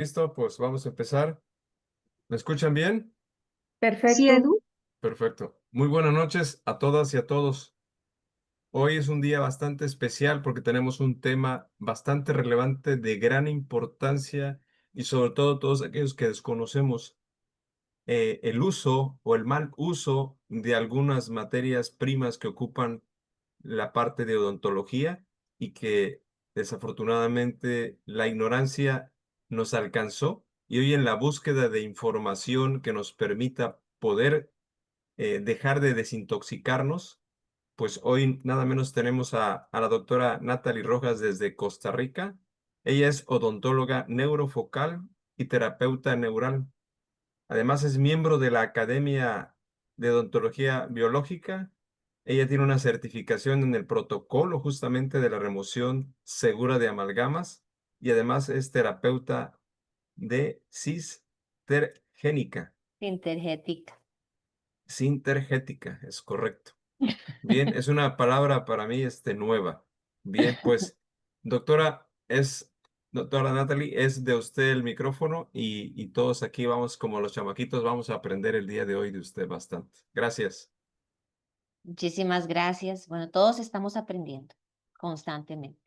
Listo, pues vamos a empezar. ¿Me escuchan bien? Sí, Perfecto. Edu. Perfecto. Muy buenas noches a todas y a todos. Hoy es un día bastante especial porque tenemos un tema bastante relevante, de gran importancia y sobre todo todos aquellos que desconocemos el uso o el mal uso de algunas materias primas que ocupan la parte de odontología y que desafortunadamente la ignorancia nos alcanzó, y hoy en la búsqueda de información que nos permita poder dejar de desintoxicarnos, pues hoy nada menos tenemos a la doctora Natalie Rojas desde Costa Rica. Ella es odontóloga neurofocal y terapeuta neural. Además es miembro de la Academia de Odontología Biológica. Ella tiene una certificación en el protocolo justamente de la remoción segura de amalgamas y además es terapeuta de cistergénica. Sintergética. Sintergética, es correcto. Bien, es una palabra para mí nueva. Bien, pues, doctora, doctora Natalie, es de usted el micrófono y todos aquí vamos, como los chamaquitos, vamos a aprender el día de hoy de usted bastante. Gracias. Muchísimas gracias. Bueno, todos estamos aprendiendo constantemente.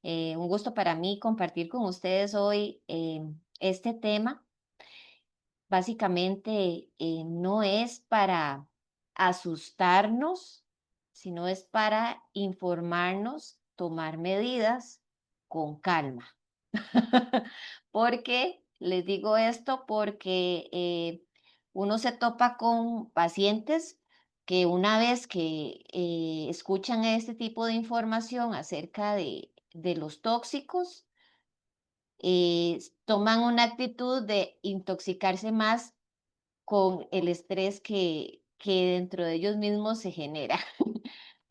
Un gusto para mí compartir con ustedes hoy este tema. Básicamente no es para asustarnos, sino es para informarnos, tomar medidas con calma. ¿Por qué les digo esto? Porque uno se topa con pacientes que una vez que escuchan este tipo de información acerca de los tóxicos, toman una actitud de intoxicarse más con el estrés que dentro de ellos mismos se genera.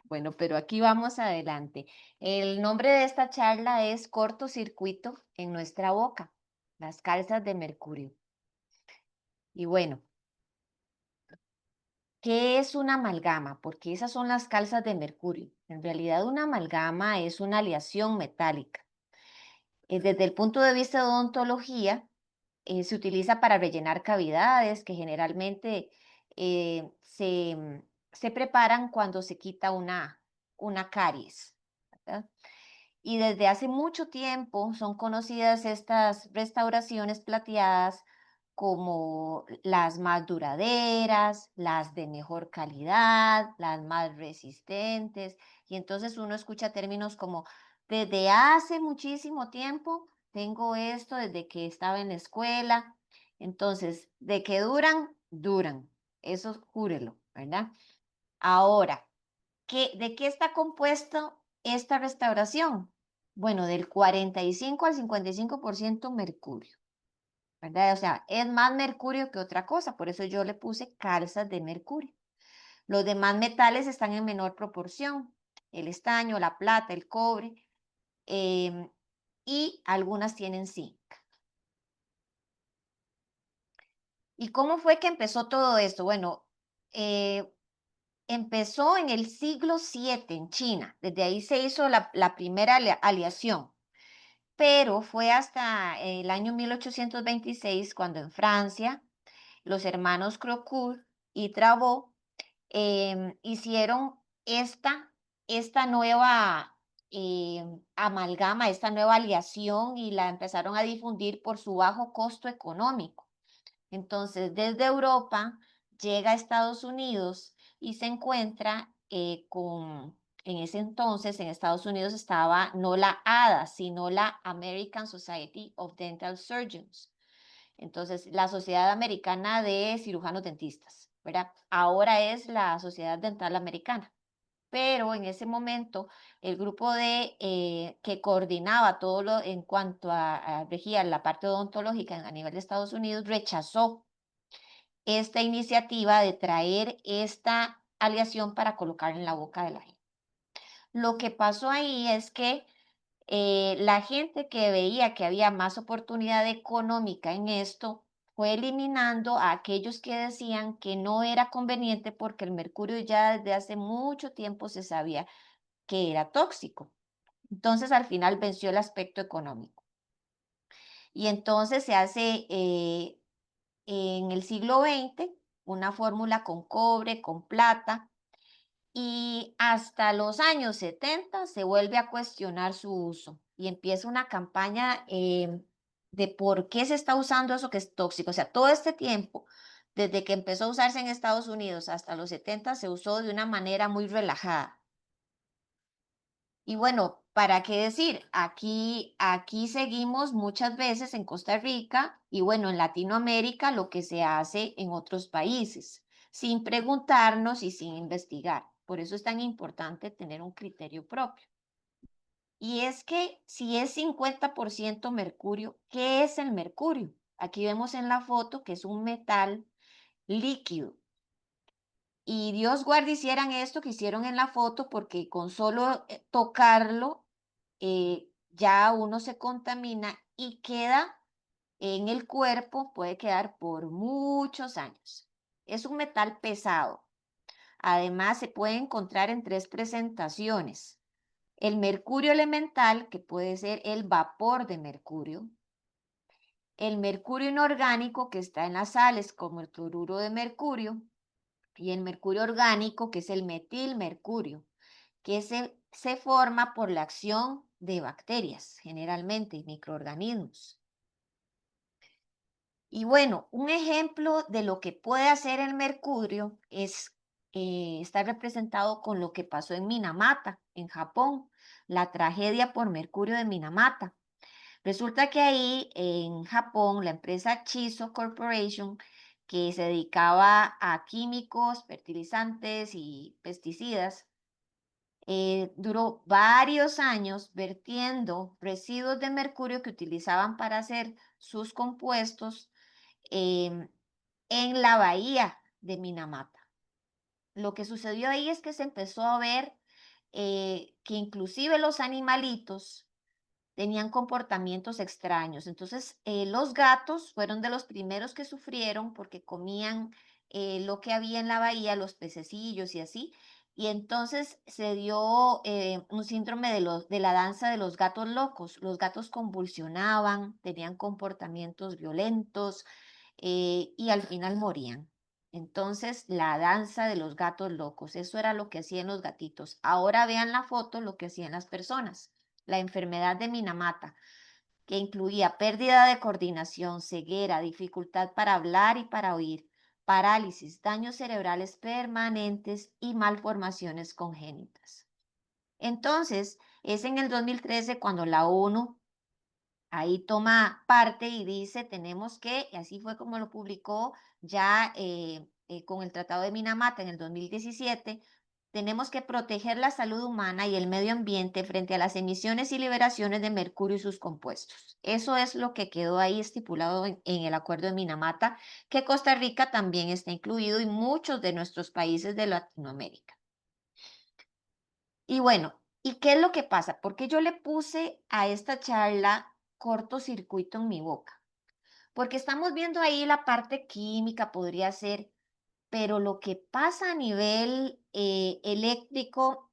Bueno, pero aquí vamos adelante. El nombre de esta charla es Cortocircuito en nuestra boca, las calzas de mercurio. Y bueno, ¿qué es una amalgama? Porque esas son las calzas de mercurio. En realidad, una amalgama es una aleación metálica. Desde el punto de vista de odontología, se utiliza para rellenar cavidades que generalmente se preparan cuando se quita una caries, ¿verdad? Y desde hace mucho tiempo son conocidas estas restauraciones plateadas como las más duraderas, las de mejor calidad, las más resistentes. Y entonces uno escucha términos como desde hace muchísimo tiempo tengo esto, desde que estaba en la escuela. Entonces, de que duran, duran. Eso júrelo, ¿verdad? Ahora, ¿de qué está compuesto esta restauración? Bueno, del 45 al 55% mercurio, ¿verdad? O sea, es más mercurio que otra cosa, por eso yo le puse calzas de mercurio. Los demás metales están en menor proporción, el estaño, la plata, el cobre, em, y algunas tienen zinc. ¿Y cómo fue que empezó todo esto? Bueno, eh, empezó en el siglo VII en China, desde ahí se hizo la primera aleación. Pero fue hasta el año 1826 cuando en Francia los hermanos Crocourt y Travaux hicieron esta nueva amalgama, esta nueva aleación y la empezaron a difundir por su bajo costo económico. Entonces, desde Europa llega a Estados Unidos y se encuentra en ese entonces en Estados Unidos estaba no la ADA, sino la American Society of Dental Surgeons. Entonces, la Sociedad Americana de Cirujanos Dentistas, ¿verdad? Ahora es la Sociedad Dental Americana. Pero en ese momento el grupo que coordinaba todo lo en cuanto a regía la parte odontológica a nivel de Estados Unidos rechazó esta iniciativa de traer esta aleación para colocar en la boca de la gente. Lo que pasó ahí es que la gente que veía que había más oportunidad económica en esto fue eliminando a aquellos que decían que no era conveniente porque el mercurio ya desde hace mucho tiempo se sabía que era tóxico. Entonces al final venció el aspecto económico. Y entonces se hace en el siglo XX una fórmula con cobre, con plata, y hasta los años 70 se vuelve a cuestionar su uso y empieza una campaña de por qué se está usando eso que es tóxico. O sea, todo este tiempo, desde que empezó a usarse en Estados Unidos hasta los 70, se usó de una manera muy relajada. Y bueno, ¿para qué decir? Aquí seguimos muchas veces en Costa Rica y bueno, en Latinoamérica lo que se hace en otros países, sin preguntarnos y sin investigar. Por eso es tan importante tener un criterio propio. Y es que si es 50% mercurio, ¿qué es el mercurio? Aquí vemos en la foto que es un metal líquido. Y Dios guarde hicieran esto que hicieron en la foto porque con solo tocarlo ya uno se contamina y queda en el cuerpo, puede quedar por muchos años. Es un metal pesado. Además, se puede encontrar en tres presentaciones. El mercurio elemental, que puede ser el vapor de mercurio. El mercurio inorgánico, que está en las sales, como el cloruro de mercurio. Y el mercurio orgánico, que es el metilmercurio, que se forma por la acción de bacterias, generalmente, y microorganismos. Y bueno, un ejemplo de lo que puede hacer el mercurio está representado con lo que pasó en Minamata, en Japón, la tragedia por mercurio de Minamata. Resulta que ahí en Japón, la empresa Chiso Corporation, que se dedicaba a químicos, fertilizantes y pesticidas, duró varios años vertiendo residuos de mercurio que utilizaban para hacer sus compuestos em, en la bahía de Minamata. Lo que sucedió ahí es que se empezó a ver que inclusive los animalitos tenían comportamientos extraños. Entonces, los gatos fueron de los primeros que sufrieron porque comían lo que había en la bahía, los pececillos y así. Y entonces se dio un síndrome de la danza de los gatos locos. Los gatos convulsionaban, tenían comportamientos violentos y al final morían. Entonces, la danza de los gatos locos, eso era lo que hacían los gatitos. Ahora vean la foto, lo que hacían las personas. La enfermedad de Minamata, que incluía pérdida de coordinación, ceguera, dificultad para hablar y para oír, parálisis, daños cerebrales permanentes y malformaciones congénitas. Entonces, es en el 2013 cuando la ONU ahí toma parte y dice, tenemos que, y así fue como lo publicó ya con el Tratado de Minamata en el 2017, tenemos que proteger la salud humana y el medio ambiente frente a las emisiones y liberaciones de mercurio y sus compuestos. Eso es lo que quedó ahí estipulado en el Acuerdo de Minamata, que Costa Rica también está incluido y muchos de nuestros países de Latinoamérica. Y bueno, ¿y qué es lo que pasa? Porque yo le puse a esta charla cortocircuito en mi boca. Porque estamos viendo ahí la parte química, podría ser, pero lo que pasa a nivel eléctrico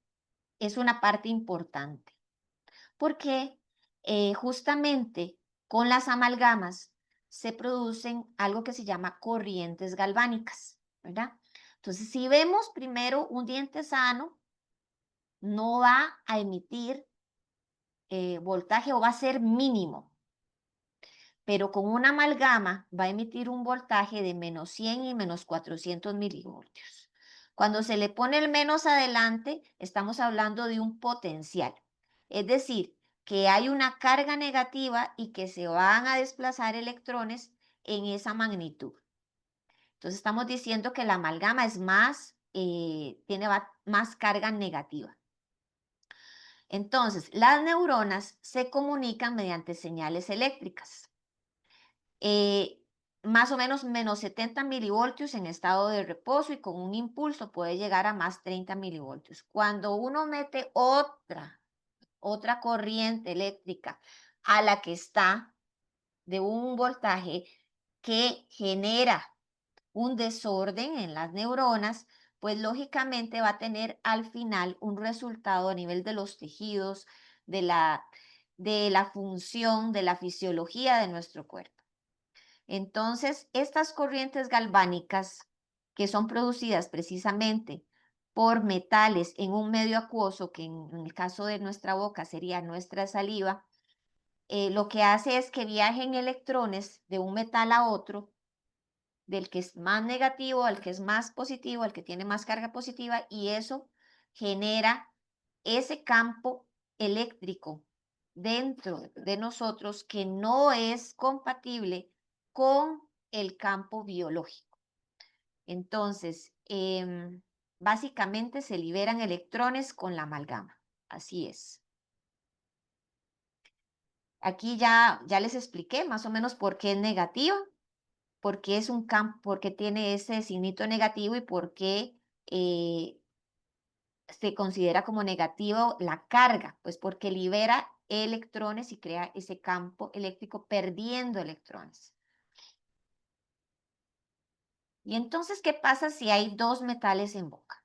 es una parte importante. Porque justamente con las amalgamas se producen algo que se llama corrientes galvánicas, ¿verdad? Entonces, si vemos primero un diente sano, no va a emitir voltaje o va a ser mínimo, pero con una amalgama va a emitir un voltaje de menos 100 y menos 400 milivoltios. Cuando se le pone el menos adelante, estamos hablando de un potencial, es decir, que hay una carga negativa y que se van a desplazar electrones en esa magnitud. Entonces estamos diciendo que la amalgama es más, tiene más carga negativa. Entonces, las neuronas se comunican mediante señales eléctricas. eh, Más o menos menos 70 milivoltios en estado de reposo y con un impulso puede llegar a más 30 milivoltios. Cuando uno mete otra corriente eléctrica a la que está de un voltaje que genera un desorden en las neuronas, pues lógicamente va a tener al final un resultado a nivel de los tejidos, de de la función, de la fisiología de nuestro cuerpo. Entonces, estas corrientes galvánicas que son producidas precisamente por metales en un medio acuoso, que en el caso de nuestra boca sería nuestra saliva, lo que hace es que viajen electrones de un metal a otro, del que es más negativo al que es más positivo, al que tiene más carga positiva, y eso genera ese campo eléctrico dentro de nosotros que no es compatible con el campo biológico. Entonces, básicamente se liberan electrones con la amalgama. Así es. Aquí ya les expliqué más o menos por qué es negativa, por qué es un campo, por qué tiene ese signito negativo y por qué se considera como negativo la carga, pues porque libera electrones y crea ese campo eléctrico perdiendo electrones. Y entonces, ¿qué pasa si hay dos metales en boca?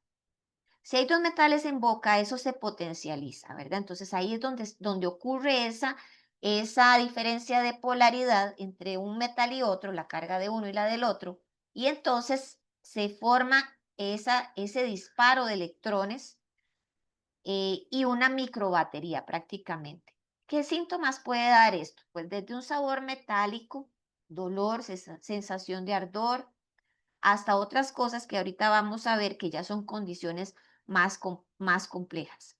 Si hay dos metales en boca, eso se potencializa, ¿verdad? Entonces ahí es donde ocurre esa diferencia de polaridad entre un metal y otro, la carga de uno y la del otro, y entonces se forma ese disparo de electrones y una microbatería prácticamente. ¿Qué síntomas puede dar esto? Pues desde un sabor metálico, dolor, sensación de ardor, hasta otras cosas que ahorita vamos a ver que ya son condiciones más complejas.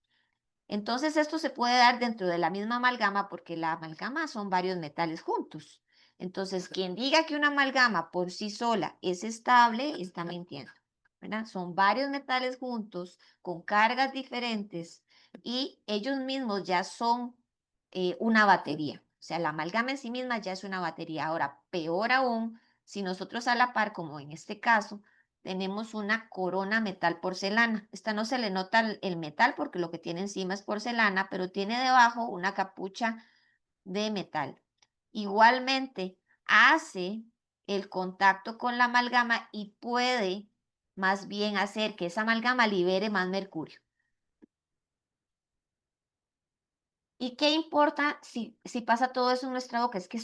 Entonces, esto se puede dar dentro de la misma amalgama porque la amalgama son varios metales juntos. Entonces, quien diga que una amalgama por sí sola es estable, está mintiendo, ¿verdad? Son varios metales juntos con cargas diferentes y ellos mismos ya son una batería. O sea, la amalgama en sí misma ya es una batería. Ahora, peor aún, si nosotros a la par, como en este caso, tenemos una corona metal porcelana. Esta no se le nota el metal porque lo que tiene encima es porcelana, pero tiene debajo una capucha de metal. Igualmente, hace el contacto con la amalgama y puede más bien hacer que esa amalgama libere más mercurio. ¿Y qué importa si pasa todo eso en nuestra boca? Es que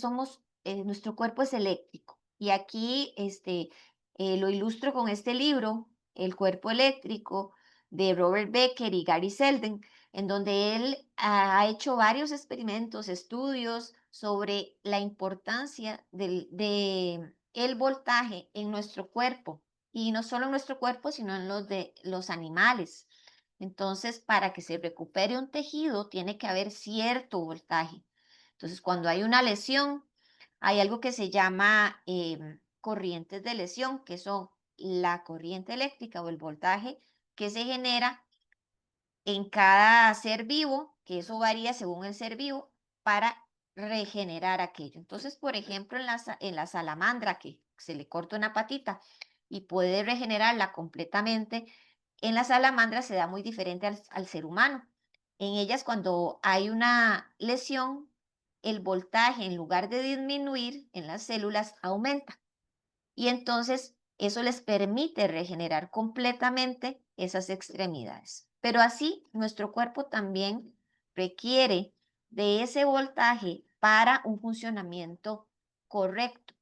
nuestro cuerpo es eléctrico. Y aquí lo ilustro con este libro, El cuerpo eléctrico, de Robert Becker y Gary Selden, en donde él ha hecho varios experimentos, estudios sobre la importancia de el voltaje en nuestro cuerpo. Y no solo en nuestro cuerpo, sino en los de los animales. Entonces, para que se recupere un tejido, tiene que haber cierto voltaje. Entonces, cuando hay una lesión, hay algo que se llama corrientes de lesión, que son la corriente eléctrica o el voltaje que se genera en cada ser vivo, que eso varía según el ser vivo, para regenerar aquello. Entonces, por ejemplo, en la salamandra, que se le corta una patita y puede regenerarla completamente, en la salamandra se da muy diferente al ser humano. En ellas, cuando hay una lesión, el voltaje, en lugar de disminuir en las células, aumenta. Y entonces eso les permite regenerar completamente esas extremidades. Pero así nuestro cuerpo también requiere de ese voltaje para un funcionamiento correcto,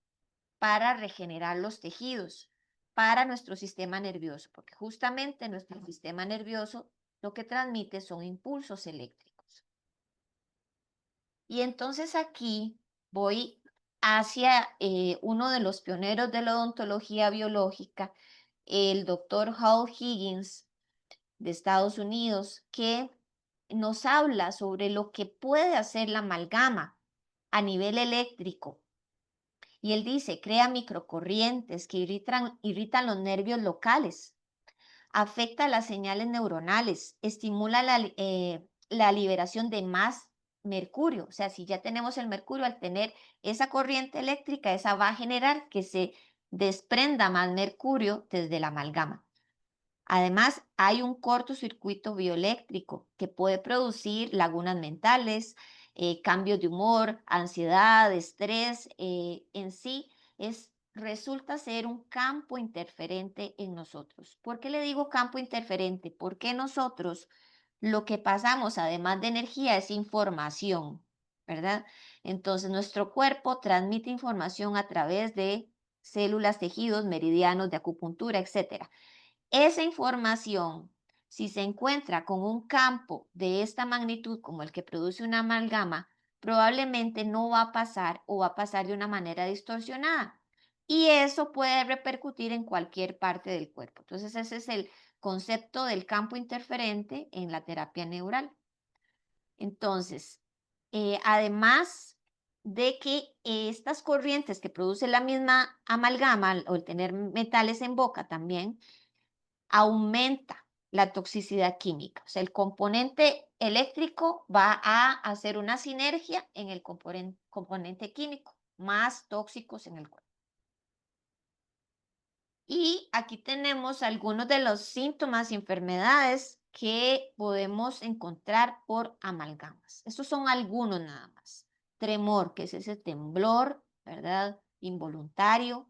para regenerar los tejidos, para nuestro sistema nervioso, porque justamente nuestro sistema nervioso lo que transmite son impulsos eléctricos. Y entonces aquí voy hacia uno de los pioneros de la odontología biológica, el doctor Hal Higgins de Estados Unidos, que nos habla sobre lo que puede hacer la amalgama a nivel eléctrico. Y él dice, crea microcorrientes que irritan los nervios locales, afecta las señales neuronales, estimula la liberación de más mercurio. O sea, si ya tenemos el mercurio, al tener esa corriente eléctrica, esa va a generar que se desprenda más mercurio desde la amalgama. Además, hay un cortocircuito bioeléctrico que puede producir lagunas mentales, cambios de humor, ansiedad, estrés. En sí, resulta ser un campo interferente en nosotros. ¿Por qué le digo campo interferente? Porque nosotros lo que pasamos, además de energía, es información. ¿verdad? Entonces, nuestro cuerpo transmite información a través de células, tejidos, meridianos de acupuntura, etcétera. Esa información, si se encuentra con un campo de esta magnitud como el que produce una amalgama, probablemente no va a pasar o va a pasar de una manera distorsionada. Y eso puede repercutir en cualquier parte del cuerpo. Entonces, ese es el concepto del campo interferente en la terapia neural. Entonces, además de que estas corrientes que produce la misma amalgama o el tener metales en boca también, aumenta la toxicidad química. O sea, el componente eléctrico va a hacer una sinergia en el componente químico, más tóxicos en el cuerpo. Y aquí tenemos algunos de los síntomas y enfermedades que podemos encontrar por amalgamas. Estos son algunos nada más. Tremor, que es ese temblor, ¿verdad? Involuntario.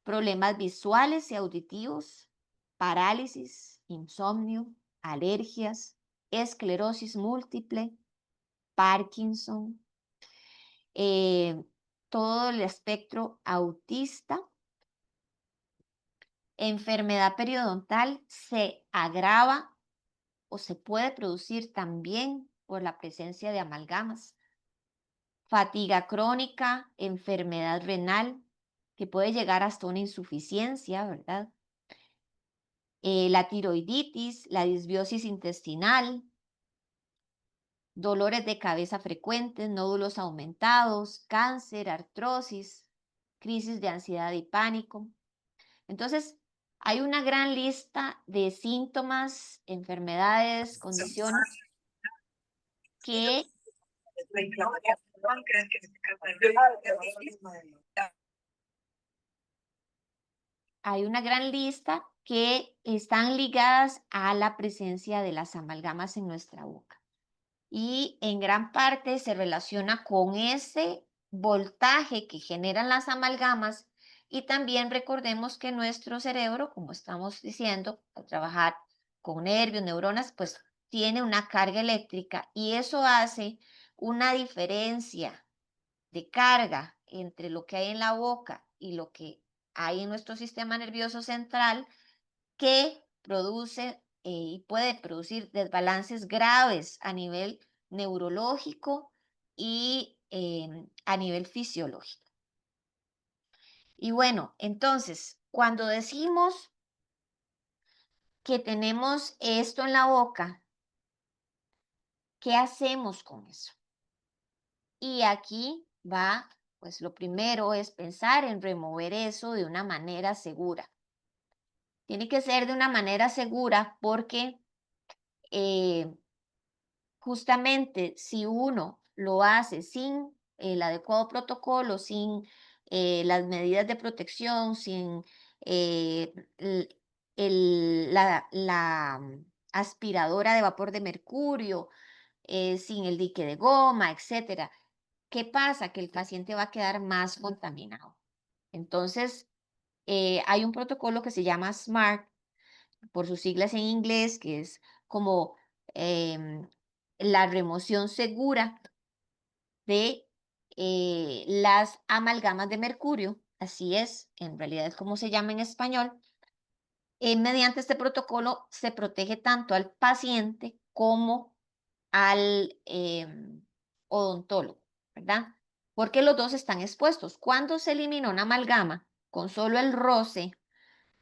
Problemas visuales y auditivos, parálisis, insomnio, alergias, esclerosis múltiple, Parkinson, eh, todo el espectro autista. Enfermedad periodontal se agrava o se puede producir también por la presencia de amalgamas. Fatiga crónica, enfermedad renal, que puede llegar hasta una insuficiencia, ¿verdad? La tiroiditis, la disbiosis intestinal, dolores de cabeza frecuentes, nódulos aumentados, cáncer, artrosis, crisis de ansiedad y pánico. Entonces, hay una gran lista de síntomas, enfermedades, condiciones que hay una gran lista que están ligadas a la presencia de las amalgamas en nuestra boca. Y en gran parte se relaciona con ese voltaje que generan las amalgamas y también recordemos que nuestro cerebro, como estamos diciendo, al trabajar con nervios, neuronas, pues tiene una carga eléctrica y eso hace una diferencia de carga entre lo que hay en la boca y lo que hay en nuestro sistema nervioso central que produce y puede producir desbalances graves a nivel neurológico y a nivel fisiológico. Y bueno, entonces, cuando decimos que tenemos esto en la boca, ¿qué hacemos con eso? Y aquí va, pues lo primero es pensar en remover eso de una manera segura. Tiene que ser de una manera segura porque eh, justamente si uno lo hace sin el adecuado protocolo, sin las medidas de protección, sin eh, l- la aspiradora de vapor de mercurio, sin el dique de goma, etcétera, ¿qué pasa? Que el paciente va a quedar más contaminado. Entonces, hay un protocolo que se llama SMART, por sus siglas en inglés, que es como em, la remoción segura de las amalgamas de mercurio, así es, en realidad es como se llama en español. Mediante este protocolo se protege tanto al paciente como al odontólogo, ¿verdad? Porque los dos están expuestos. Cuando se elimina una amalgama con solo el roce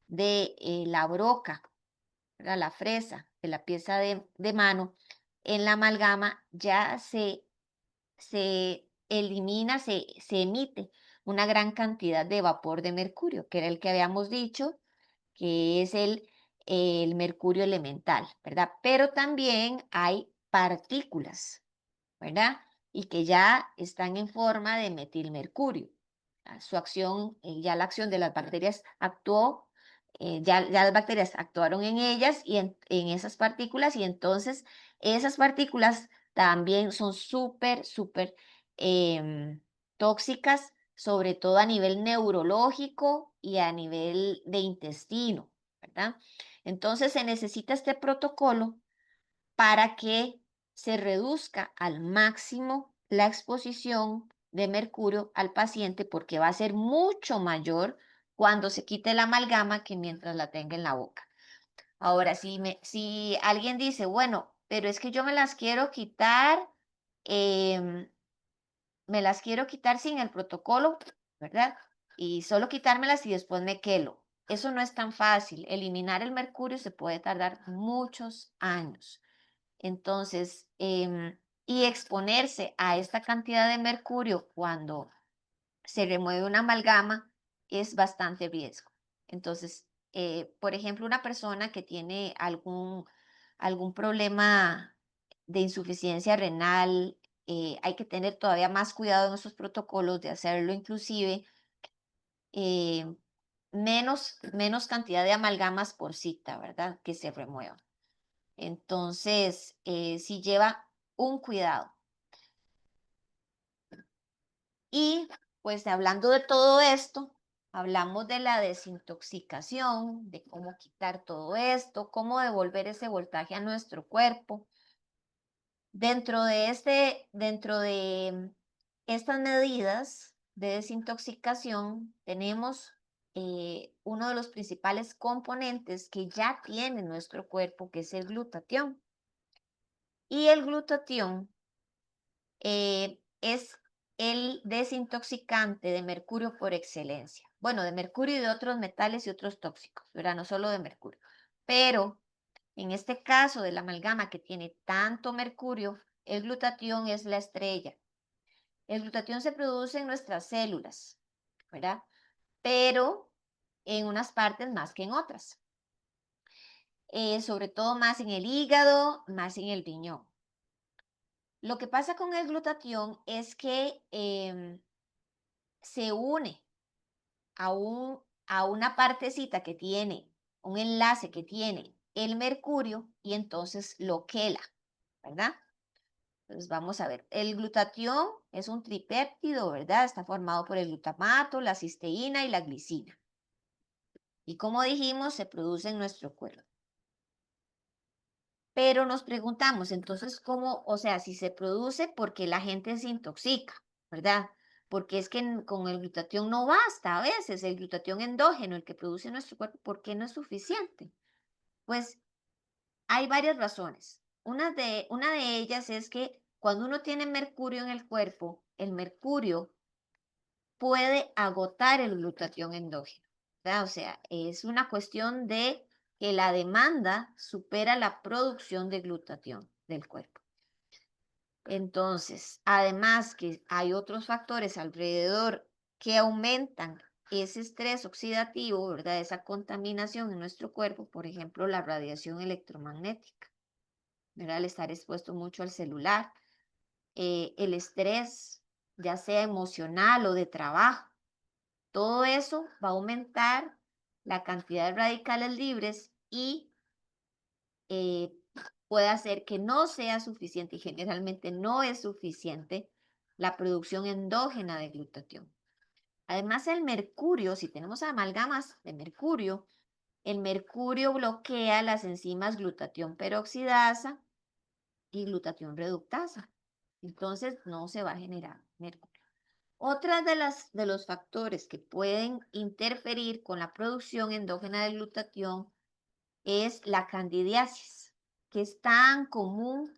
de la broca, ¿verdad? La fresa de la pieza de mano, en la amalgama ya se elimina, se emite una gran cantidad de vapor de mercurio, que era el que habíamos dicho, que es el mercurio elemental, ¿verdad? Pero también hay partículas, ¿verdad? Y que ya están en forma de metilmercurio. Su acción, ya la acción de las bacterias actuó, ya las bacterias actuaron en ellas y en esas partículas y entonces esas partículas también son súper tóxicas, sobre todo a nivel neurológico y a nivel de intestino, ¿verdad? Entonces se necesita este protocolo para que se reduzca al máximo la exposición de mercurio al paciente porque va a ser mucho mayor cuando se quite la amalgama que mientras la tenga en la boca. Ahora, si alguien dice, bueno, pero es que yo em, me las quiero quitar sin el protocolo, ¿verdad? Y solo quitármelas y después me quelo. Eso no es tan fácil. Eliminar el mercurio se puede tardar muchos años. Entonces, y exponerse a esta cantidad de mercurio cuando se remueve una amalgama es bastante riesgo. Entonces, por ejemplo, una persona que tiene algún problema de insuficiencia renal, hay que tener todavía más cuidado en esos protocolos de hacerlo inclusive eh, menos cantidad de amalgamas por cita, ¿verdad? Que se remuevan. Entonces, sí lleva un cuidado. Y pues hablando de todo esto, hablamos de la desintoxicación, de cómo quitar todo esto, cómo devolver ese voltaje a nuestro cuerpo. Dentro de estas medidas de desintoxicación, tenemos uno de los principales componentes que ya tiene nuestro cuerpo, que es el glutatión. Y el glutatión es el desintoxicante de mercurio por excelencia. Bueno, de mercurio y de otros metales y otros tóxicos, ¿verdad? No solo de mercurio. Pero en este caso de la amalgama que tiene tanto mercurio, el glutatión es la estrella. El glutatión se produce en nuestras células, ¿verdad? Pero en unas partes más que en otras. Sobre todo más en el hígado, más en el riñón. Lo que pasa con el glutatión es que se une a una partecita que tiene, un enlace que tiene el mercurio y entonces lo quela, ¿verdad? Entonces vamos a ver, el glutatión es un tripéptido, ¿verdad? Está formado por el glutamato, la cisteína y la glicina. Y como dijimos, se produce en nuestro cuerpo. Pero nos preguntamos, entonces, ¿cómo? O sea, si se produce, ¿por qué la gente se intoxica? ¿Verdad? Porque es que con el glutatión no basta a veces, el glutatión endógeno, el que produce nuestro cuerpo, ¿por qué no es suficiente? Pues hay varias razones. Una de ellas es que cuando uno tiene mercurio en el cuerpo, el mercurio puede agotar el glutatión endógeno, ¿verdad? O sea, es una cuestión de que la demanda supera la producción de glutatión del cuerpo. Entonces, además que hay otros factores alrededor que aumentan ese estrés oxidativo, ¿verdad? Esa contaminación en nuestro cuerpo, por ejemplo, la radiación electromagnética, ¿verdad? Al estar expuesto mucho al celular, el estrés, ya sea emocional o de trabajo. Todo eso va a aumentar la cantidad de radicales libres y eh, puede hacer que no sea suficiente, y generalmente no es suficiente, la producción endógena de glutatión. Además, el mercurio, si tenemos amalgamas de mercurio, el mercurio bloquea las enzimas glutatión peroxidasa y glutatión reductasa. Entonces, no se va a generar mercurio. Otra de los factores que pueden interferir con la producción endógena de glutatión es la candidiasis, que es tan común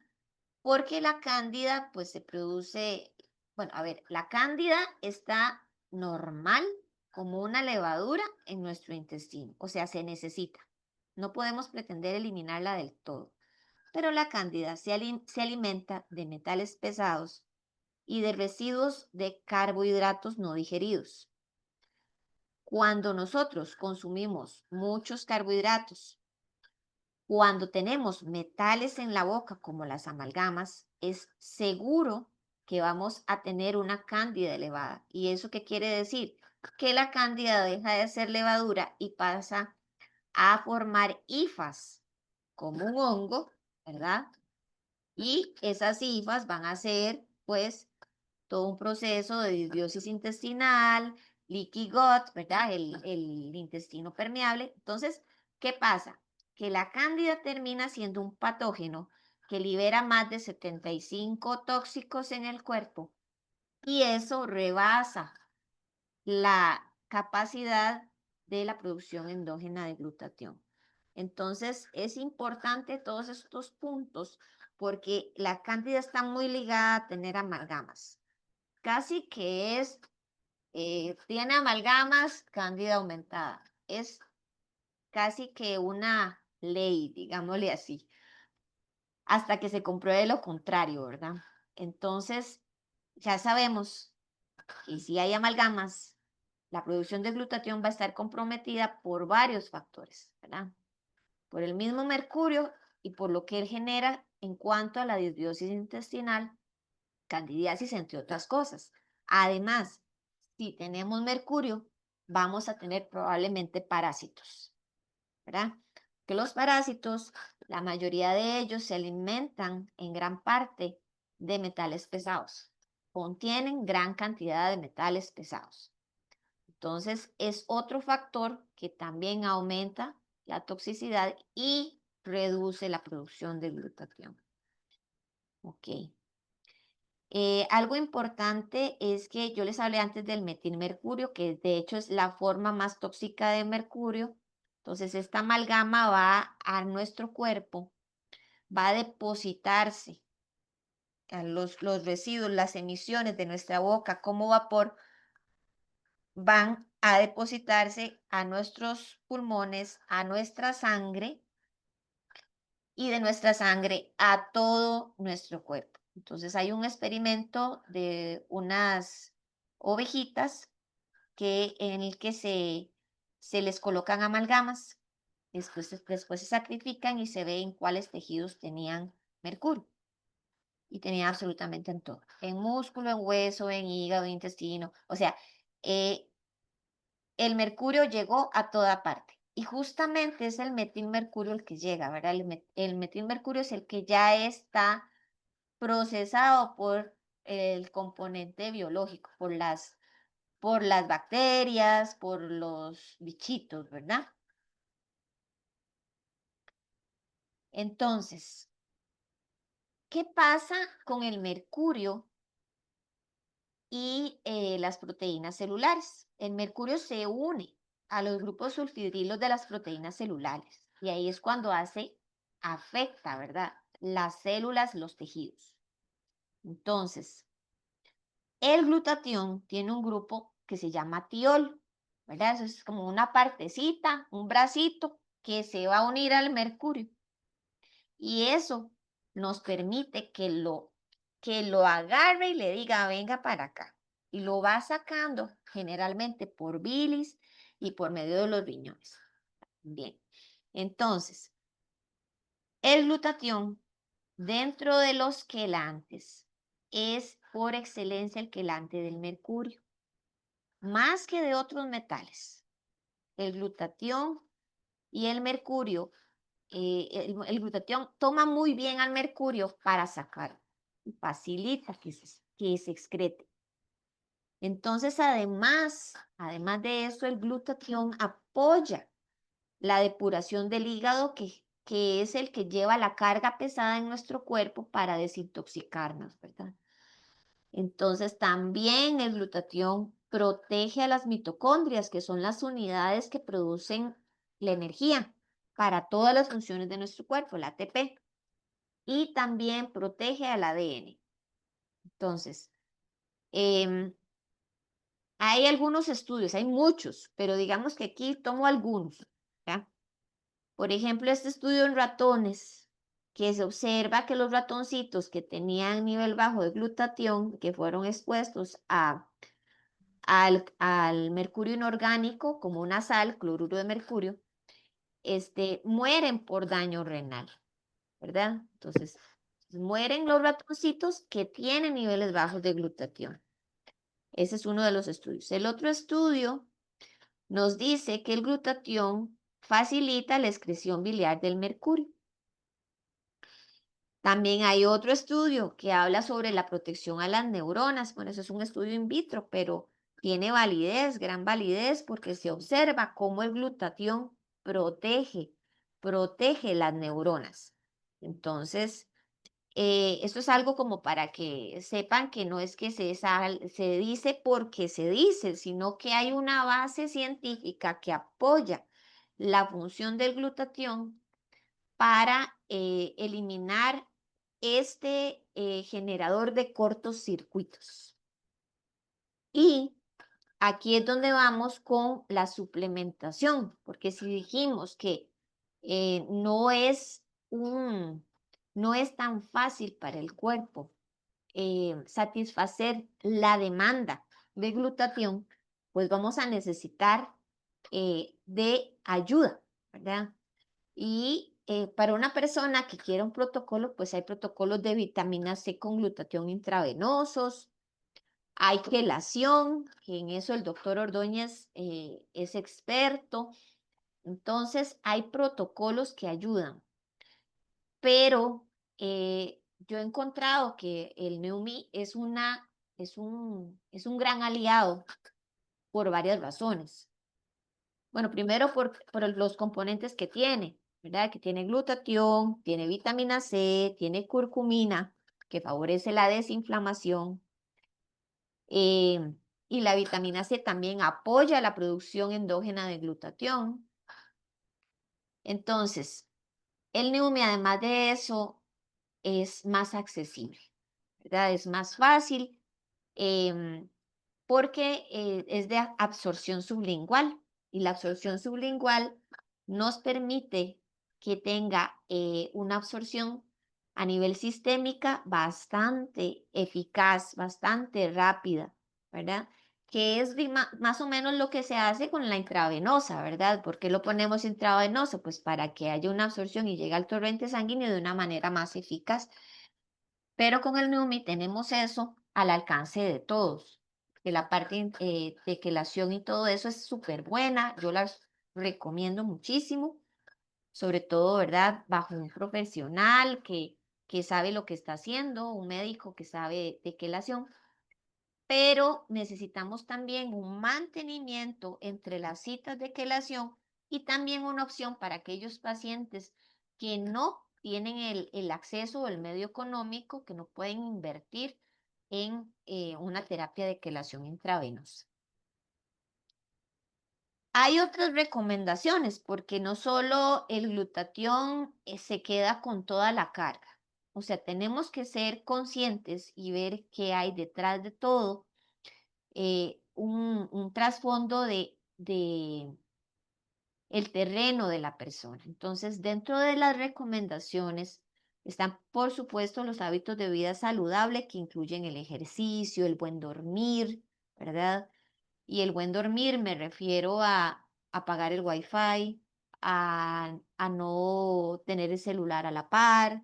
porque la cándida pues se produce, bueno, a ver, la cándida está normal como una levadura en nuestro intestino, o sea, se necesita. No podemos pretender eliminarla del todo, pero la cándida se alimenta de metales pesados y de residuos de carbohidratos no digeridos. Cuando nosotros consumimos muchos carbohidratos, cuando tenemos metales en la boca como las amalgamas, es seguro que vamos a tener una cándida elevada. ¿Y eso qué quiere decir? Que la cándida deja de ser levadura y pasa a formar hifas como un hongo, ¿verdad? Y esas hifas van a ser, pues, todo un proceso de disbiosis intestinal, leaky gut, ¿verdad? El intestino permeable. Entonces, ¿qué pasa? Que la cándida termina siendo un patógeno que libera más de 75 tóxicos en el cuerpo y eso rebasa la capacidad de la producción endógena de glutatión. Entonces, es importante todos estos puntos porque la cándida está muy ligada a tener amalgamas. Casi que es, tiene amalgamas, cándida aumentada. Es casi que una ley, digámosle así, hasta que se compruebe lo contrario, ¿verdad? Entonces, ya sabemos que si hay amalgamas, la producción de glutatión va a estar comprometida por varios factores, ¿verdad? Por el mismo mercurio y por lo que él genera en cuanto a la disbiosis intestinal, candidiasis, entre otras cosas. Además, si tenemos mercurio, vamos a tener probablemente parásitos, ¿verdad? Que los parásitos, la mayoría de ellos se alimentan en gran parte de metales pesados, contienen gran cantidad de metales pesados. Entonces, es otro factor que también aumenta la toxicidad y reduce la producción de glutatión. Ok. Algo importante es que yo les hablé antes del metilmercurio, que de hecho es la forma más tóxica de mercurio. Entonces, esta amalgama va a nuestro cuerpo, va a depositarse a los residuos, las emisiones de nuestra boca como vapor, van a depositarse a nuestros pulmones, a nuestra sangre y de nuestra sangre a todo nuestro cuerpo. Entonces hay un experimento de unas ovejitas en el que se les colocan amalgamas, después se sacrifican y se ve en cuáles tejidos tenían mercurio. Y tenía absolutamente en todo, en músculo, en hueso, en hígado, en intestino. O sea, eh, el mercurio llegó a toda parte. Y justamente es el metilmercurio el que llega, ¿verdad? El metilmercurio es el que ya está procesado por el componente biológico, por las bacterias, por los bichitos, ¿verdad? Entonces, ¿qué pasa con el mercurio y las proteínas celulares? El mercurio se une a los grupos sulfidrilos de las proteínas celulares y ahí es cuando afecta, ¿verdad? Las células, los tejidos. Entonces, el glutatión tiene un grupo que se llama tiol, ¿verdad? Eso es como una partecita, un bracito que se va a unir al mercurio y eso nos permite que lo agarre y le diga, venga para acá. Y lo va sacando generalmente por bilis y por medio de los riñones. Bien, entonces, el glutatión dentro de los quelantes es por excelencia el quelante del mercurio, más que de otros metales. El glutatión y el mercurio, el glutatión toma muy bien al mercurio para sacar, facilita que se excrete. Entonces, además de eso, el glutatión apoya la depuración del hígado, que es el que lleva la carga pesada en nuestro cuerpo para desintoxicarnos, ¿verdad? Entonces, también el glutatión protege a las mitocondrias, que son las unidades que producen la energía para todas las funciones de nuestro cuerpo, el ATP, y también protege al ADN. Entonces, em, hay algunos estudios, hay muchos, pero digamos que aquí tomo algunos, ¿ya? Por ejemplo, este estudio en ratones, que se observa que los ratoncitos que tenían nivel bajo de glutatión, que fueron expuestos al mercurio inorgánico, como una sal, cloruro de mercurio, mueren por daño renal, ¿verdad? Entonces, mueren los ratoncitos que tienen niveles bajos de glutatión. Ese es uno de los estudios. El otro estudio nos dice que el glutatión facilita la excreción biliar del mercurio. También hay otro estudio que habla sobre la protección a las neuronas. Bueno, eso es un estudio in vitro, pero tiene validez, gran validez, porque se observa cómo el glutatión protege las neuronas. Entonces, Esto es algo como para que sepan que no es que se dice porque se dice, sino que hay una base científica que apoya la función del glutatión para eliminar este generador de cortocircuitos. Y aquí es donde vamos con la suplementación, porque si dijimos que no es no es tan fácil para el cuerpo satisfacer la demanda de glutatión, pues vamos a necesitar de ayuda, ¿verdad? Y para una persona que quiera un protocolo, pues hay protocolos de vitamina C con glutatión intravenosos, hay quelación, que en eso el doctor Ordóñez es experto. Entonces, hay protocolos que ayudan, pero yo he encontrado que el Neumi es un gran aliado por varias razones. Bueno, primero por los componentes que tiene, ¿verdad? Que tiene glutatión, tiene vitamina C, tiene curcumina, que favorece la desinflamación. Y la vitamina C también apoya la producción endógena de glutatión. Entonces, el Neumi, además de eso, es más accesible, ¿verdad? Es más fácil em, porque es de absorción sublingual y la absorción sublingual nos permite que tenga una absorción a nivel sistémica bastante eficaz, bastante rápida, ¿verdad? Que es más o menos lo que se hace con la intravenosa, ¿verdad? ¿Por qué lo ponemos intravenoso? Pues para que haya una absorción y llegue al torrente sanguíneo de una manera más eficaz. Pero con el NUMI tenemos eso al alcance de todos. Que la parte de quelación y todo eso es súper buena. Yo las recomiendo muchísimo, sobre todo, ¿verdad? Bajo un profesional que sabe lo que está haciendo, un médico que sabe de quelación. Pero necesitamos también un mantenimiento entre las citas de quelación y también una opción para aquellos pacientes que no tienen el acceso o el medio económico, que no pueden invertir en una terapia de quelación intravenosa. Hay otras recomendaciones porque no solo el glutatión se queda con toda la carga. O sea, tenemos que ser conscientes y ver qué hay detrás de todo un trasfondo de el terreno de la persona. Entonces, dentro de las recomendaciones están, por supuesto, los hábitos de vida saludable que incluyen el ejercicio, el buen dormir, ¿verdad? Y el buen dormir me refiero a apagar el wifi, a no tener el celular a la par,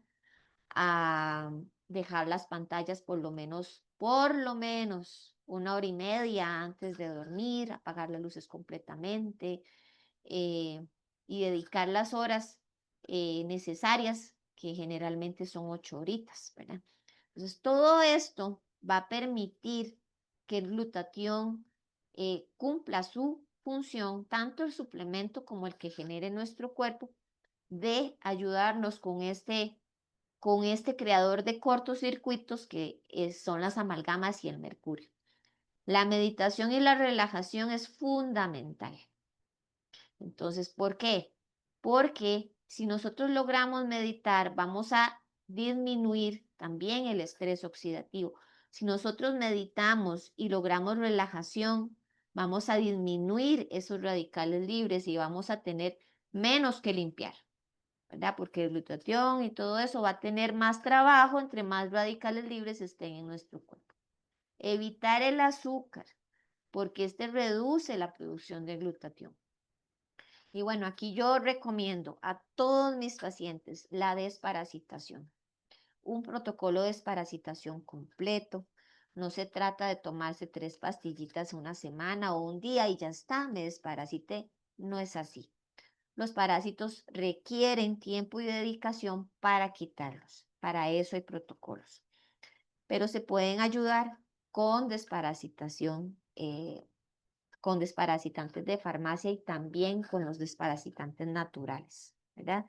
a dejar las pantallas por lo menos 1 hora y media antes de dormir, apagar las luces completamente eh, y dedicar las horas necesarias, que generalmente son 8 horitas, ¿verdad? Entonces, todo esto va a permitir que el glutatión cumpla su función, tanto el suplemento como el que genere nuestro cuerpo, de ayudarnos con este creador de cortocircuitos que son las amalgamas y el mercurio. La meditación y la relajación es fundamental. Entonces, ¿por qué? Porque si nosotros logramos meditar, vamos a disminuir también el estrés oxidativo. Si nosotros meditamos y logramos relajación, vamos a disminuir esos radicales libres y vamos a tener menos que limpiar. ¿Verdad? Porque el glutatión y todo eso va a tener más trabajo entre más radicales libres estén en nuestro cuerpo. Evitar el azúcar, porque este reduce la producción de glutatión. Y bueno, aquí yo recomiendo a todos mis pacientes la desparasitación, un protocolo de desparasitación completo. No se trata de tomarse 3 pastillitas una semana o un día y ya está, me desparasité. No es así. Los parásitos requieren tiempo y dedicación para quitarlos. Para eso hay protocolos. Pero se pueden ayudar con desparasitación, con desparasitantes de farmacia y también con los desparasitantes naturales, ¿verdad?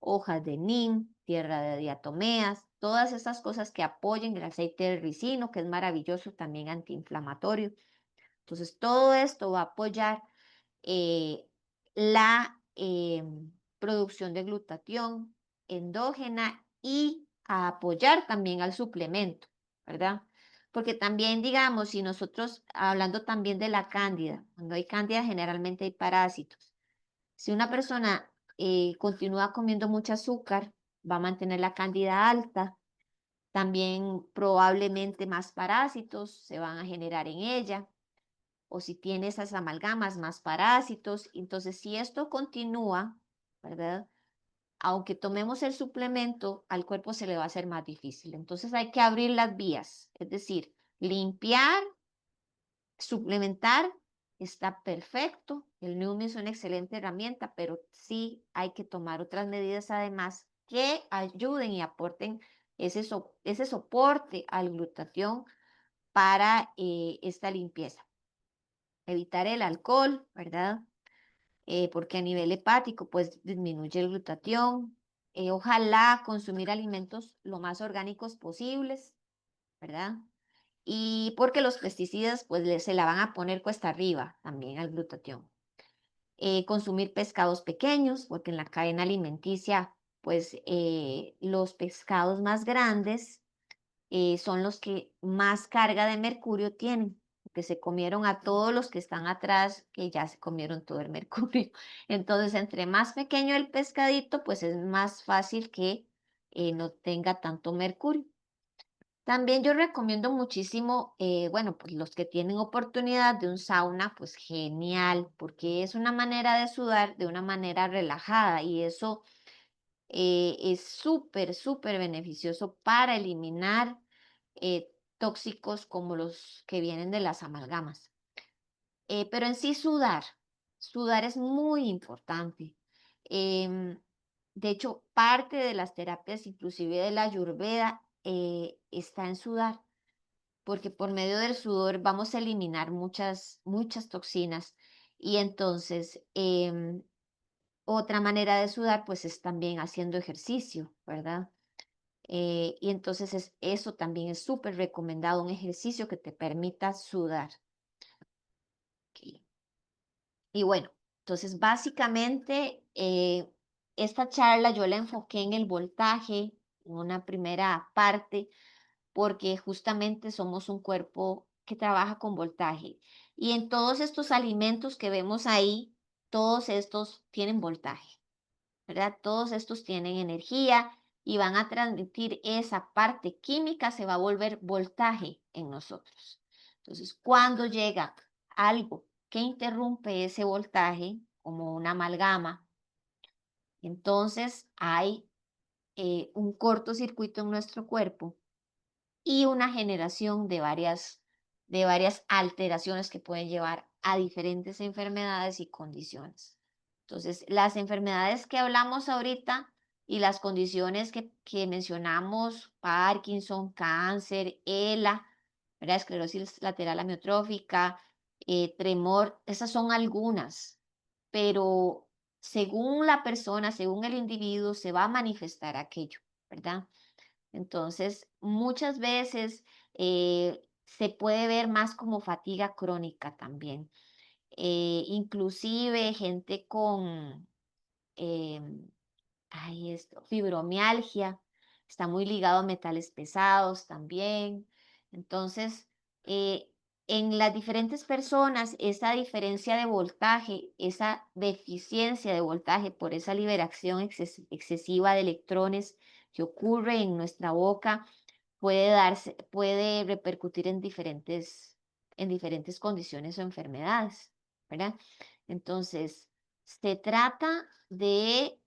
hojas de neem, tierra de diatomeas, todas esas cosas que apoyen el aceite de ricino, que es maravilloso, también antiinflamatorio. Entonces, todo esto va a apoyar la producción de glutatión endógena y a apoyar también al suplemento, ¿verdad? Porque también, digamos, si nosotros, hablando también de la cándida, cuando hay cándida generalmente hay parásitos. Si una persona continúa comiendo mucho azúcar, va a mantener la cándida alta, también probablemente más parásitos se van a generar en ella, o si tiene esas amalgamas, más parásitos. Entonces, si esto continúa, ¿verdad? Aunque tomemos el suplemento, al cuerpo se le va a hacer más difícil. Entonces hay que abrir las vías, es decir, limpiar, suplementar, está perfecto. El NUMI es una excelente herramienta, pero sí hay que tomar otras medidas además que ayuden y aporten ese soporte al glutatión para esta limpieza. Evitar el alcohol, ¿verdad? Porque a nivel hepático, pues disminuye el glutatión. Ojalá consumir alimentos lo más orgánicos posibles, ¿verdad? Y porque los pesticidas, pues se la van a poner cuesta arriba también al glutatión. Consumir pescados pequeños, porque en la cadena alimenticia, pues los pescados más grandes son los que más carga de mercurio tienen, porque se comieron a todos los que están atrás, que ya se comieron todo el mercurio. Entonces, entre más pequeño el pescadito, pues es más fácil que no tenga tanto mercurio. También yo recomiendo muchísimo, bueno, pues los que tienen oportunidad de un sauna, pues genial, porque es una manera de sudar de una manera relajada y eso es súper, súper beneficioso para eliminar tóxicos como los que vienen de las amalgamas. Pero en sí sudar es muy importante. Em, de hecho, parte de las terapias, inclusive de la Ayurveda, está en sudar, porque por medio del sudor vamos a eliminar muchas, muchas toxinas. Y entonces, otra manera de sudar, pues es también haciendo ejercicio, ¿verdad? Y entonces eso también es súper recomendado, un ejercicio que te permita sudar. Ok. Y bueno, entonces básicamente esta charla yo la enfoqué en el voltaje, en una primera parte, porque justamente somos un cuerpo que trabaja con voltaje. Y en todos estos alimentos que vemos ahí, todos estos tienen voltaje. ¿Verdad? Todos estos tienen energía y van a transmitir esa parte química, se va a volver voltaje en nosotros. Entonces, cuando llega algo que interrumpe ese voltaje, como una amalgama, entonces hay un cortocircuito en nuestro cuerpo y una generación de varias alteraciones que pueden llevar a diferentes enfermedades y condiciones. Entonces, las enfermedades que hablamos ahorita y las condiciones que mencionamos, Parkinson, cáncer, ELA, ¿verdad? Esclerosis lateral amiotrófica, tremor, esas son algunas, pero según la persona, según el individuo, se va a manifestar aquello, ¿verdad? Entonces, muchas veces se puede ver más como fatiga crónica también. Inclusive gente con em, fibromialgia, está muy ligado a metales pesados también. Entonces, eh, en las diferentes personas, esa diferencia de voltaje, esa deficiencia de voltaje por esa liberación excesiva de electrones que ocurre en nuestra boca, puede repercutir en diferentes condiciones o enfermedades, ¿verdad? Entonces, se trata de,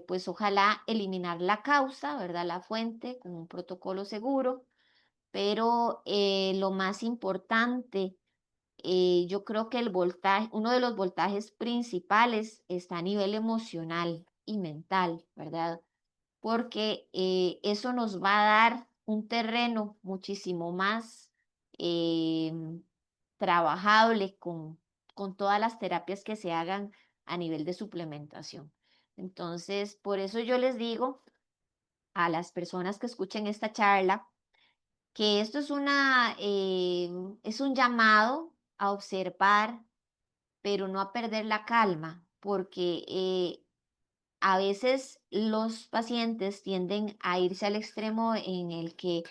pues ojalá eliminar la causa, ¿verdad? La fuente con un protocolo seguro, pero lo más importante, yo creo que el voltaje, uno de los voltajes principales está a nivel emocional y mental, ¿verdad? Porque eso nos va a dar un terreno muchísimo más trabajable con todas las terapias que se hagan a nivel de suplementación. Entonces, por eso yo les digo a las personas que escuchen esta charla que esto es un llamado a observar, pero no a perder la calma, porque a veces los pacientes tienden a irse al extremo en el que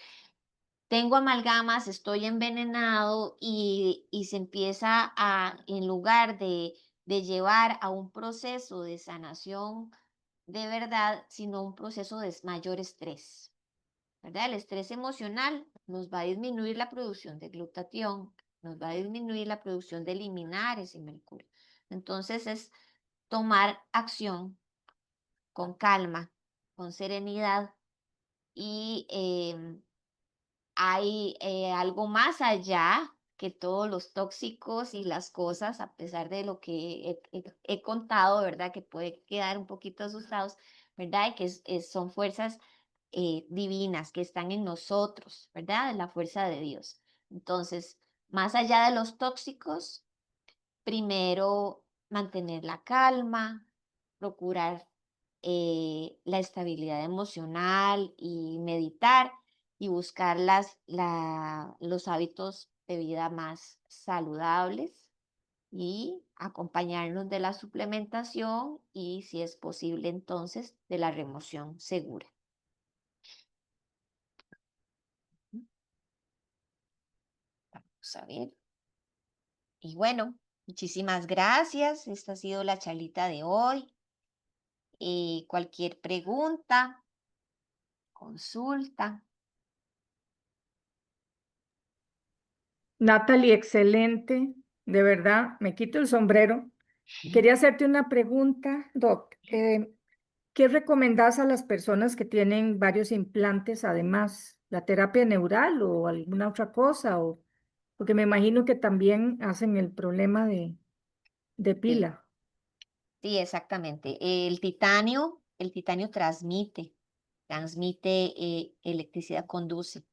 tengo amalgamas, estoy envenenado y se empieza a, en lugar de llevar a un proceso de sanación de verdad, sino un proceso de mayor estrés, ¿verdad? El estrés emocional nos va a disminuir la producción de glutatión, nos va a disminuir la producción de liminares y mercurio. Entonces es tomar acción con calma, con serenidad y hay algo más allá que todos los tóxicos y las cosas, a pesar de lo que he contado, ¿verdad? Que puede quedar un poquito asustados, ¿verdad? Y que son fuerzas divinas que están en nosotros, ¿verdad? La fuerza de Dios. Entonces, más allá de los tóxicos, primero mantener la calma, procurar la estabilidad emocional y meditar y buscar los hábitos de vida más saludables y acompañarnos de la suplementación y, si es posible, entonces de la remoción segura. Vamos a ver. Y bueno, muchísimas gracias. Esta ha sido la charlita de hoy. Cualquier pregunta, consulta. Natalie, excelente, de verdad, me quito el sombrero. Quería hacerte una pregunta, Doc. ¿Qué recomendás a las personas que tienen varios implantes, además, la terapia neural o alguna otra cosa? Porque me imagino que también hacen el problema de Sí, pila. sí, exactamente. El titanio transmite electricidad, conduce.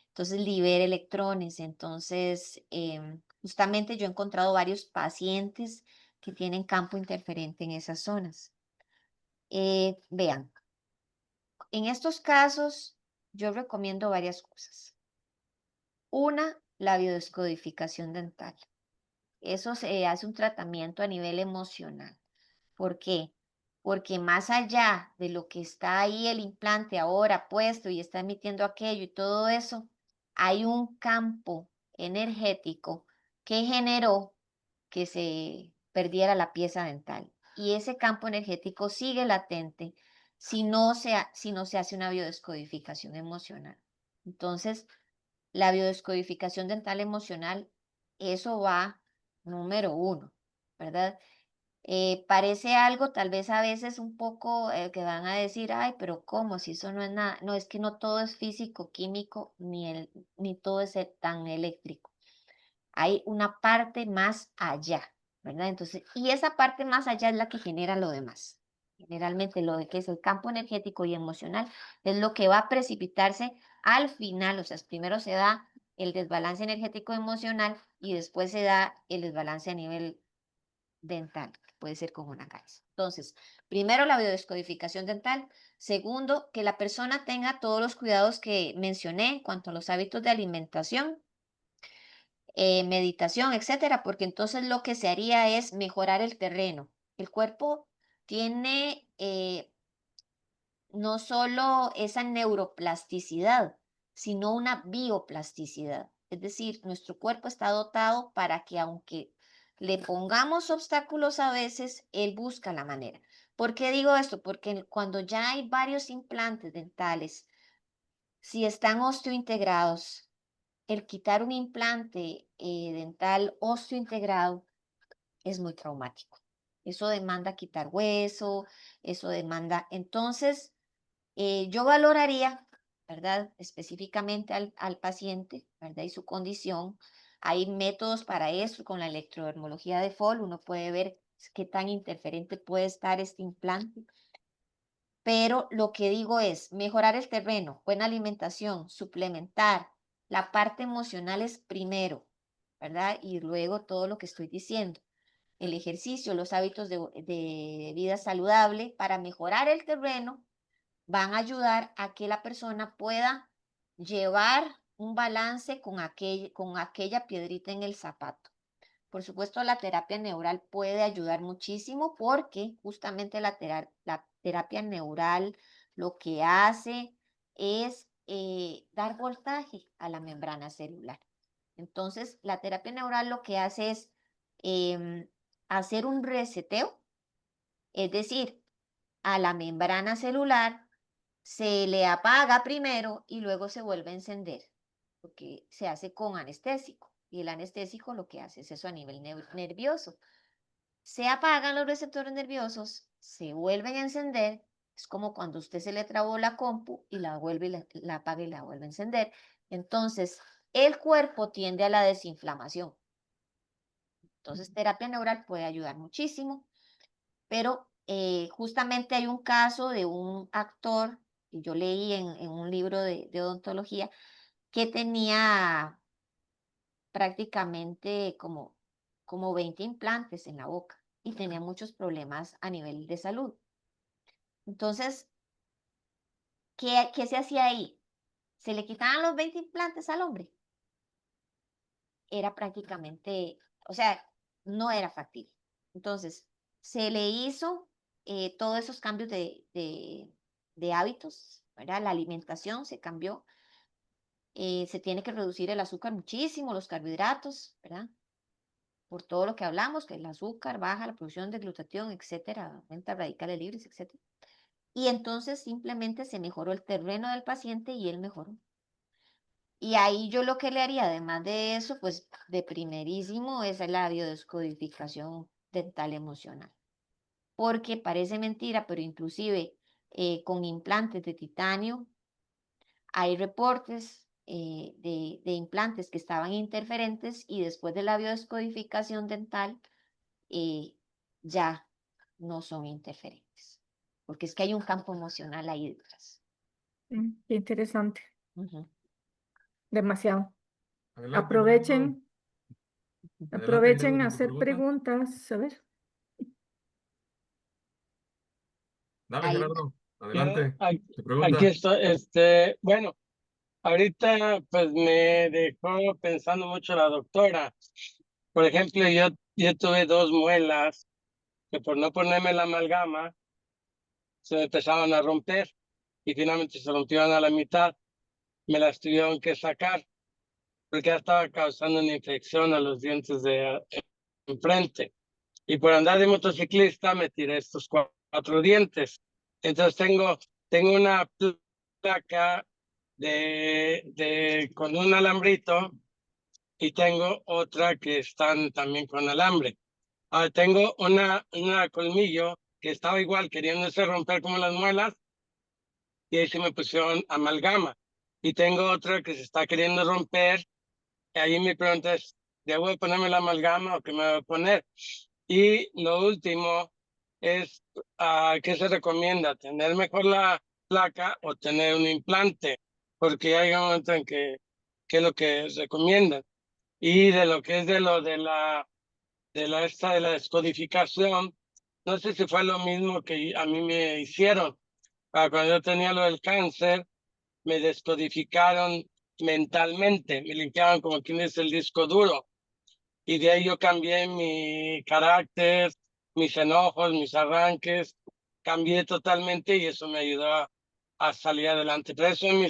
Entonces libera electrones. Entonces, justamente yo he encontrado varios pacientes que tienen campo interferente en esas zonas. Vean, en estos casos yo recomiendo varias cosas. Una, la biodescodificación dental. Eso se hace un tratamiento a nivel emocional. ¿Por qué? Porque más allá de lo que está ahí el implante ahora puesto y está emitiendo aquello y todo eso, hay un campo energético que generó que se perdiera la pieza dental. Y ese campo energético sigue latente si no se hace una biodescodificación emocional. Entonces, la biodescodificación dental emocional, eso va número uno, ¿verdad? Parece algo tal vez a veces un poco que van a decir, ay, pero ¿cómo? Si eso no es nada. No, es que no todo es físico, químico, ni todo es tan eléctrico. Hay una parte más allá, ¿verdad? Entonces, y esa parte más allá es la que genera lo demás. Generalmente lo de que es el campo energético y emocional es lo que va a precipitarse al final. O sea, primero se da el desbalance energético emocional y después se da el desbalance a nivel dental, que puede ser con una caries. Entonces, primero la biodescodificación dental. Segundo, que la persona tenga todos los cuidados que mencioné en cuanto a los hábitos de alimentación, meditación, etcétera, porque entonces lo que se haría es mejorar el terreno. El cuerpo tiene no solo esa neuroplasticidad, sino una bioplasticidad. Es decir, nuestro cuerpo está dotado para que aunque le pongamos obstáculos a veces, él busca la manera. ¿Por qué digo esto? Porque cuando ya hay varios implantes dentales, si están osteointegrados, el quitar un implante dental osteointegrado es muy traumático. Eso demanda quitar hueso, eso demanda. Entonces, yo valoraría, ¿verdad? Específicamente al paciente, ¿verdad? Y su condición. Hay métodos para eso, con la electrodermología de Fall, uno puede ver qué tan interferente puede estar este implante. Pero lo que digo es mejorar el terreno, buena alimentación, suplementar. La parte emocional es primero, ¿verdad? Y luego todo lo que estoy diciendo. el ejercicio, los hábitos de vida saludable para mejorar el terreno van a ayudar a que la persona pueda llevar un balance con aquella piedrita en el zapato. Por supuesto, la terapia neural puede ayudar muchísimo porque justamente la terapia neural lo que hace es dar voltaje a la membrana celular. Entonces, la terapia neural lo que hace es hacer un reseteo, es decir, a la membrana celular se le apaga primero y luego se vuelve a encender, porque se hace con anestésico. Y el anestésico lo que hace es eso a nivel nervioso. Se apagan los receptores nerviosos, se vuelven a encender. Es como cuando usted se le trabó la compu y la vuelve y la apaga y la vuelve a encender. Entonces, el cuerpo tiende a la desinflamación. Entonces, terapia neural puede ayudar muchísimo, pero justamente hay un caso de un actor que yo leí en un libro de odontología que tenía prácticamente como 20 implantes en la boca y tenía muchos problemas a nivel de salud. Entonces, ¿qué se hacía ahí? ¿Se le quitaban los 20 implantes al hombre? Era prácticamente, o sea, no era factible. Entonces, se le hizo todos esos cambios de hábitos, ¿verdad? La alimentación se cambió. Se tiene que reducir el azúcar muchísimo, los carbohidratos, ¿verdad? Por todo lo que hablamos, que el azúcar baja la producción de glutatión, etcétera, aumenta radicales libres, etcétera. Y entonces simplemente se mejoró el terreno del paciente y él mejoró. Y ahí yo lo que le haría, además de eso, pues de primerísimo es la biodescodificación dental emocional. Porque parece mentira, pero inclusive con implantes de titanio hay reportes de implantes que estaban interferentes y después de la biodescodificación dental ya no son interferentes. Porque es que hay un campo emocional ahí detrás. Qué interesante, Ujú. demasiado. Adelante, Gerardo. Aprovechen, Adelante, Gerardo, aprovechen a con tu hacer pregunta. preguntas. A ver. Dale, Ahí, Gerardo. Yo Adelante. Tu aquí pregunta. estoy, bueno, ahorita pues me dejó pensando mucho la doctora. Por ejemplo, yo tuve dos muelas que por no ponerme la amalgama se me empezaban a romper y finalmente se rompieron a la mitad. Me las tuvieron que sacar porque ya estaba causando una infección a los dientes de enfrente. Y por andar de motociclista me tiré estos cuatro dientes. Entonces tengo una placa con un alambrito y tengo otra que están también con alambre. Tengo una colmillo que estaba igual queriéndose romper como las muelas y ahí se me pusieron amalgama. Y tengo otra que se está queriendo romper y ahí mi pregunta es, ¿debo ponerme la amalgama o qué me voy a poner? Y lo último es, ¿qué se recomienda? ¿Tener mejor la placa o tener un implante? Porque hay un momento en que es lo que recomiendan. Y de lo que es de la descodificación, no sé si fue lo mismo que a mí me hicieron. Cuando yo tenía lo del cáncer, me descodificaron mentalmente, me limpiaban como quien es el disco duro. Y de ahí yo cambié mi carácter, mis enojos, mis arranques, cambié totalmente y eso me ayudó a salir adelante. Pero eso son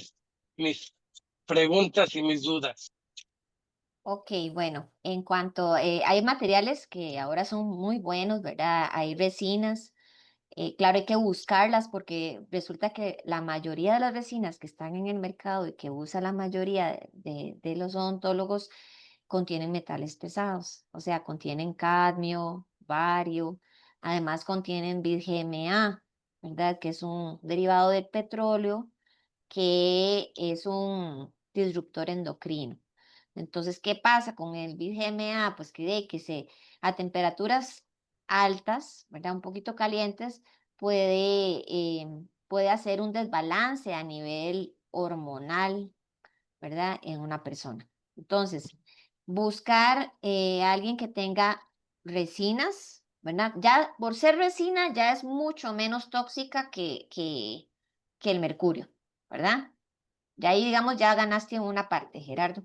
mis preguntas y mis dudas. ok, bueno, en cuanto, hay materiales que ahora son muy buenos, ¿verdad? Hay resinas, claro, hay que buscarlas porque resulta que la mayoría de las resinas que están en el mercado y que usa la mayoría de los odontólogos contienen metales pesados, o sea, contienen cadmio, bario, además contienen BGMA, ¿verdad? Que es un derivado del petróleo que es un disruptor endocrino. Entonces, ¿qué pasa con el BGMA? Pues a temperaturas altas, ¿verdad? Un poquito calientes, puede hacer un desbalance a nivel hormonal, ¿verdad? En una persona. Entonces, buscar a alguien que tenga resinas, ¿verdad? Ya por ser resina ya es mucho menos tóxica que el mercurio, ¿verdad? Ya ahí, digamos, ya ganaste una parte, Gerardo.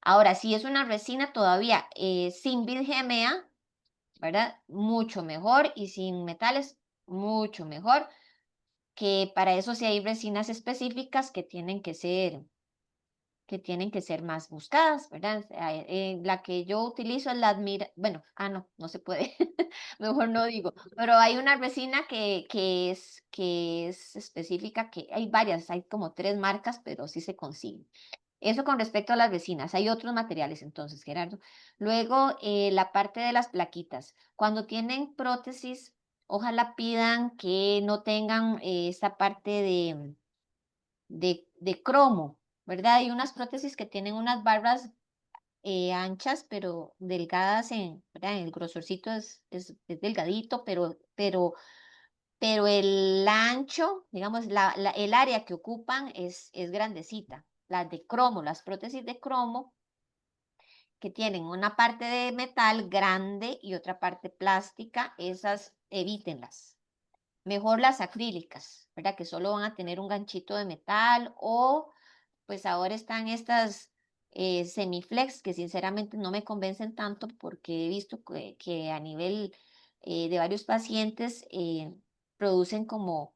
Ahora, si es una resina todavía sin bisgema, ¿verdad? Mucho mejor, y sin metales, mucho mejor, que para eso sí hay resinas específicas que tienen que ser más buscadas, ¿verdad? La que yo utilizo es la bueno, no, no se puede, mejor no digo, pero hay una resina que es específica, que hay varias, hay como 3 marcas, pero sí se consiguen. Eso con respecto a las resinas. Hay otros materiales entonces, Gerardo. Luego, la parte de las plaquitas. Cuando tienen prótesis, ojalá pidan que no tengan esta parte de cromo, ¿verdad? Hay unas prótesis que tienen unas barras anchas, pero delgadas, ¿verdad? El grosorcito es delgadito, pero el ancho, digamos, el área que ocupan es grandecita. Las de cromo, las prótesis de cromo, que tienen una parte de metal grande y otra parte plástica, esas evítenlas. Mejor las acrílicas, ¿verdad? Que solo van a tener un ganchito de metal, o pues ahora están estas semiflex, que sinceramente no me convencen tanto, porque he visto que a nivel de varios pacientes producen como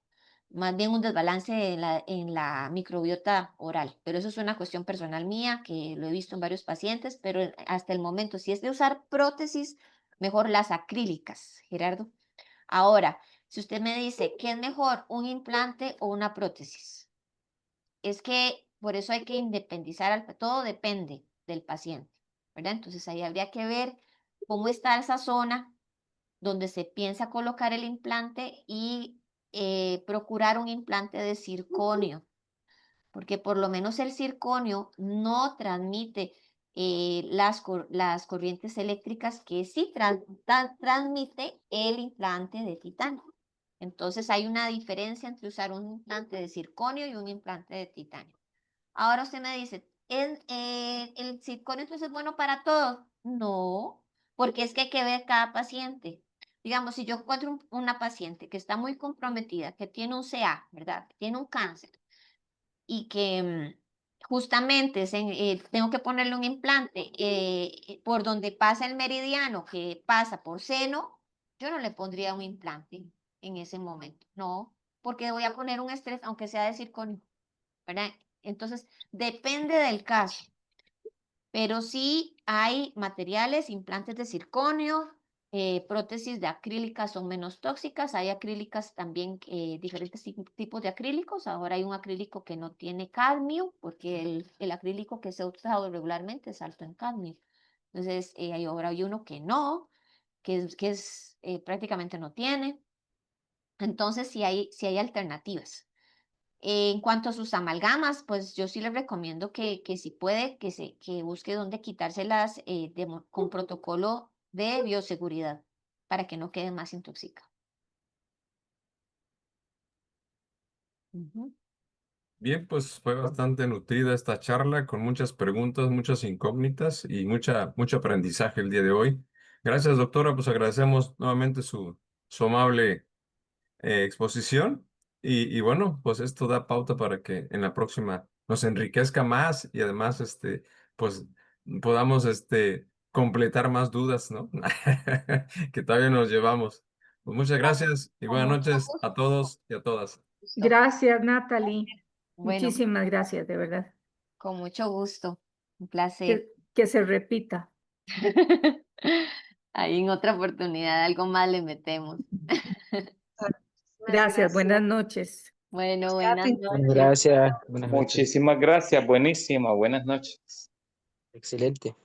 más bien un desbalance en la microbiota oral. Pero eso es una cuestión personal mía, que lo he visto en varios pacientes, pero hasta el momento, si es de usar prótesis, mejor las acrílicas, Gerardo. Ahora, si usted me dice, ¿qué es mejor, un implante o una prótesis? Es que por eso hay que independizar, todo depende del paciente, ¿verdad? Entonces ahí habría que ver cómo está esa zona donde se piensa colocar el implante, y procurar un implante de circonio, porque por lo menos el circonio no transmite las corrientes eléctricas que sí transmite el implante de titanio. Entonces hay una diferencia entre usar un implante de circonio y un implante de titanio. Ahora usted me dice, ¿el circonio entonces es bueno para todos? No, porque es que hay que ver cada paciente. Digamos, si yo encuentro una paciente que está muy comprometida, que tiene un CA, ¿verdad? Que tiene un cáncer, y que justamente tengo que ponerle un implante por donde pasa el meridiano, que pasa por seno, yo no le pondría un implante en ese momento, no, porque voy a poner un estrés, aunque sea de circonio, ¿verdad? Entonces, depende del caso, pero sí hay materiales, implantes de circonio, prótesis de acrílicas son menos tóxicas. Hay acrílicas también, diferentes tipos de acrílicos. Ahora hay un acrílico que no tiene cadmio, porque el acrílico que se ha usado regularmente es alto en cadmio. Entonces, ahora hay uno que no, prácticamente no tiene. Entonces, sí hay alternativas. En cuanto a sus amalgamas, pues yo sí les recomiendo que si puede, que busque dónde quitárselas con protocolo de bioseguridad, para que no quede más intoxicado. Ujú. Bien, pues fue bastante nutrida esta charla, con muchas preguntas, muchas incógnitas y mucho aprendizaje el día de hoy. Gracias, doctora. Pues agradecemos nuevamente su amable exposición. Y bueno, pues esto da pauta para que en la próxima nos enriquezca más, y además pues podamos completar más dudas, ¿no? Que todavía nos llevamos. Pues muchas gracias y Con buenas mucho noches a todos y a todas. gusto. Gracias, Natalie. Bueno, Muchísimas gracias, de verdad. con mucho gusto. Un placer. Que se repita. Ahí en otra oportunidad algo más le metemos. Gracias, buenas noches. Bueno, buenas Bueno, noches. gracias. Buenas noches. Muchísimas gracias, buenísima, buenas noches. Excelente.